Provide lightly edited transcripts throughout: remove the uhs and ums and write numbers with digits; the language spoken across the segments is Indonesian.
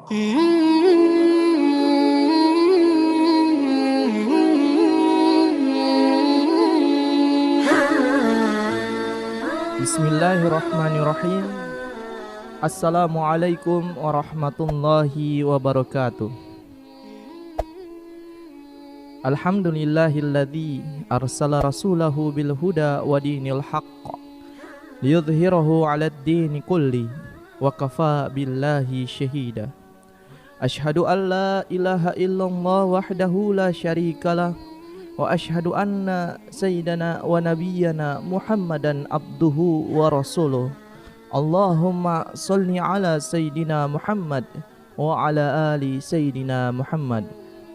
Bismillahirrahmanirrahim. Assalamualaikum warahmatullahi wabarakatuh. Alhamdulillahilladzi arsala rasulahu bil huda wa dinil haqq liyudhhirahu 'alad dini kulli wa kafa billahi syahida. Asyhadu an la ilaha illallah wahdahu la syarikalah wa asyhadu anna sayyidana wa nabiyyana Muhammadan abduhu wa rasuluh. Allahumma sholli ala sayyidina Muhammad wa ala ali sayyidina Muhammad.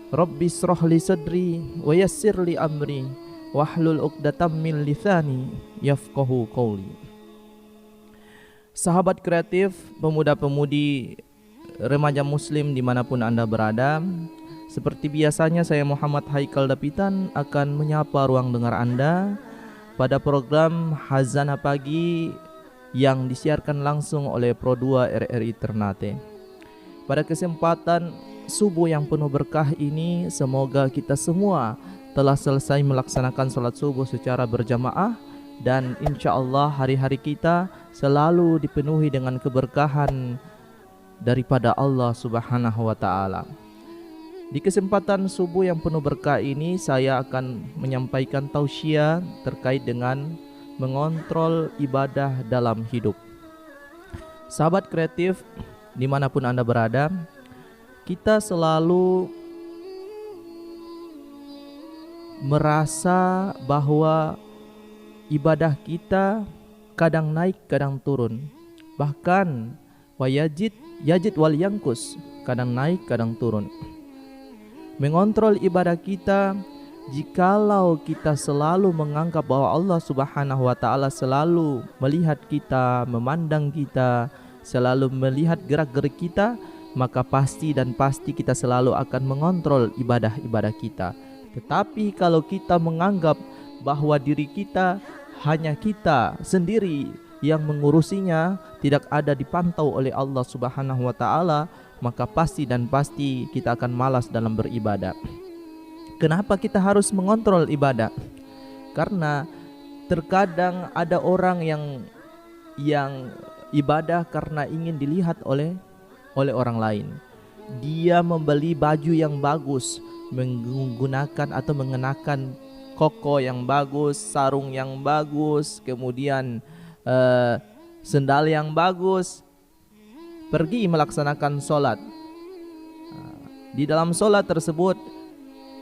Rabbi shrah li sadri wa yassir li amri wahlul 'uqdatam min lisani yafqahu qawli. Sahabat kreatif, pemuda-pemudi, remaja muslim dimanapun Anda berada, seperti biasanya saya Muhammad Haikal Dapitan akan menyapa ruang dengar Anda pada program Hazana Pagi yang disiarkan langsung oleh Pro 2 RRI Ternate. Pada kesempatan subuh yang penuh berkah ini, semoga kita semua telah selesai melaksanakan sholat subuh secara berjamaah, dan insya Allah hari-hari kita selalu dipenuhi dengan keberkahan daripada Allah Subhanahu wa Ta'ala. Di kesempatan subuh yang penuh berkah ini, saya akan menyampaikan tausiah terkait dengan mengontrol ibadah dalam hidup. Sahabat kreatif, dimanapun Anda berada, kita selalu merasa bahwa ibadah kita kadang naik, kadang turun. Bahkan yajid wal yangkus, kadang naik, kadang turun. Mengontrol ibadah kita, jikalau kita selalu menganggap bahwa Allah Subhanahu wa Ta'ala selalu melihat kita, memandang kita, selalu melihat gerak-gerik kita, maka pasti kita selalu akan mengontrol ibadah-ibadah kita. Tetapi kalau kita menganggap bahwa diri kita hanya kita sendiri yang mengurusinya, tidak ada dipantau oleh Allah Subhanahu wa Ta'ala, maka pasti kita akan malas dalam beribadah. Kenapa kita harus mengontrol ibadah? Karena terkadang ada orang yang ibadah karena ingin dilihat oleh orang lain. Dia membeli baju yang bagus, menggunakan atau mengenakan koko yang bagus, sarung yang bagus, kemudian sendal yang bagus, pergi melaksanakan sholat. Di dalam sholat tersebut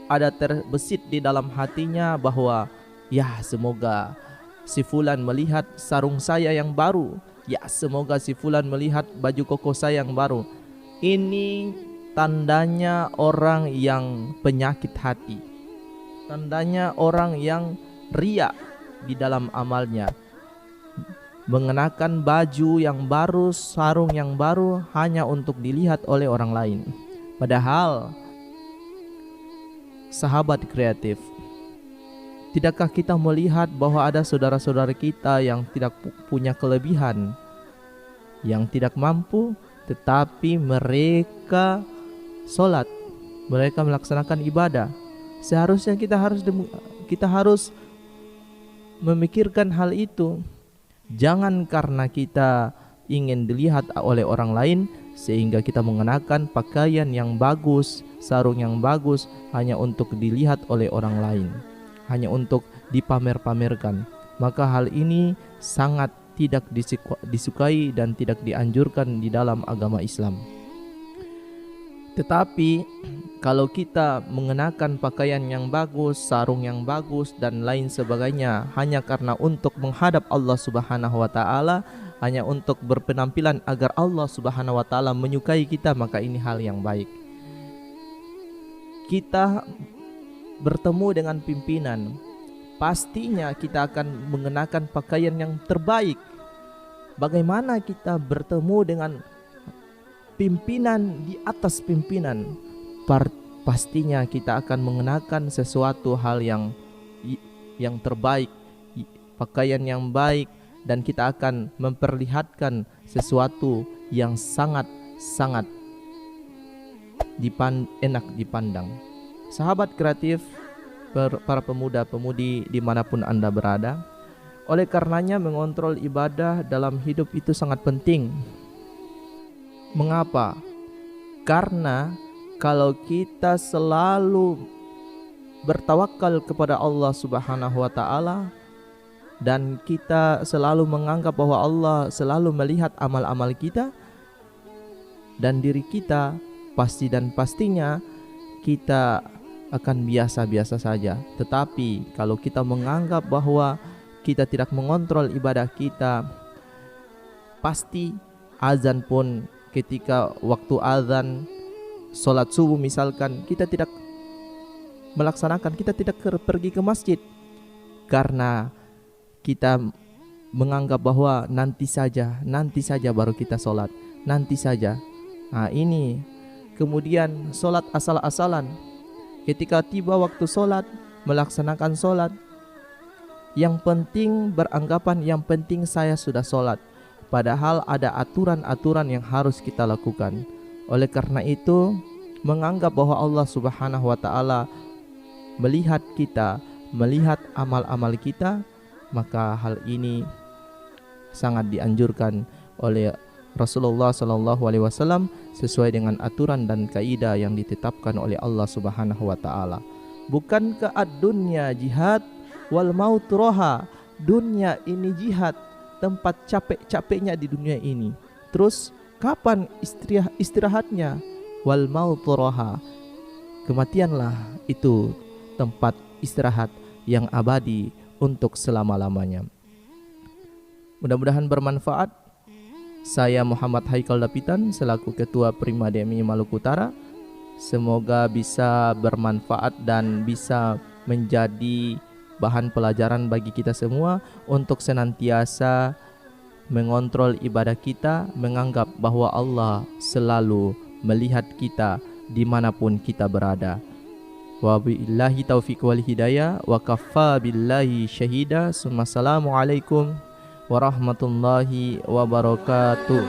ada terbesit di dalam hatinya bahwa ya semoga si fulan melihat sarung saya yang baru, ya semoga si fulan melihat baju koko saya yang baru. Ini tandanya orang yang penyakit hati, tandanya orang yang riya di dalam amalnya. Mengenakan baju yang baru, sarung yang baru hanya untuk dilihat oleh orang lain. Padahal sahabat kreatif, tidakkah kita melihat bahwa ada saudara-saudara kita yang tidak punya kelebihan, yang tidak mampu, tetapi mereka sholat, mereka melaksanakan ibadah. Seharusnya kita harus memikirkan hal itu. Jangan karena kita ingin dilihat oleh orang lain sehingga kita mengenakan pakaian yang bagus, sarung yang bagus hanya untuk dilihat oleh orang lain, hanya untuk dipamer-pamerkan. Maka hal ini sangat tidak disukai dan tidak dianjurkan di dalam agama Islam. Tetapi kalau kita mengenakan pakaian yang bagus, sarung yang bagus dan lain sebagainya hanya karena untuk menghadap Allah Subhanahu wa Ta'ala, hanya untuk berpenampilan agar Allah Subhanahu wa Ta'ala menyukai kita, maka ini hal yang baik. Kita bertemu dengan pimpinan, pastinya kita akan mengenakan pakaian yang terbaik. Bagaimana kita bertemu dengan pimpinan di atas pimpinan, pastinya kita akan mengenakan sesuatu hal yang terbaik, pakaian yang baik, dan kita akan memperlihatkan sesuatu yang sangat enak dipandang. Sahabat kreatif, para pemuda-pemudi dimanapun Anda berada, oleh karenanya mengontrol ibadah dalam hidup itu sangat penting. Mengapa? Karena kalau kita selalu bertawakal kepada Allah Subhanahu wa taala dan kita selalu menganggap bahwa Allah selalu melihat amal-amal kita dan diri kita, pastinya kita akan biasa-biasa saja. Tetapi kalau kita menganggap bahwa kita tidak mengontrol ibadah kita, pasti azan pun ketika waktu azan sholat subuh misalkan kita tidak melaksanakan, kita tidak pergi ke masjid karena kita menganggap bahwa nanti saja baru kita sholat, nanti saja. Nah ini kemudian sholat asal-asalan. Ketika tiba waktu sholat, melaksanakan sholat, yang penting beranggapan yang penting saya sudah sholat, padahal ada aturan-aturan yang harus kita lakukan. Oleh karena itu, menganggap bahwa Allah Subhanahu wa taala melihat kita, melihat amal-amal kita, maka hal ini sangat dianjurkan oleh Rasulullah SAW sesuai dengan aturan dan kaidah yang ditetapkan oleh Allah Subhanahu wa taala. Bukankah ad-dunya jihad wal maut roha? Dunia ini jihad, tempat capek-capeknya di dunia ini. Terus kapan istirahatnya? Wal maut roha, kematianlah itu tempat istirahat yang abadi untuk selama-lamanya. Mudah-mudahan bermanfaat. Saya Muhammad Haikal Dapitan selaku Ketua Prima DMI Maluku Utara. Semoga bisa bermanfaat dan bisa menjadi bahan pelajaran bagi kita semua untuk senantiasa mengontrol ibadah kita, menganggap bahwa Allah selalu melihat kita dimanapun kita berada. Wabillahi taufiq wal hidayah wa kafa billahi syahida. Assalamualaikum warahmatullahi wabarakatuh.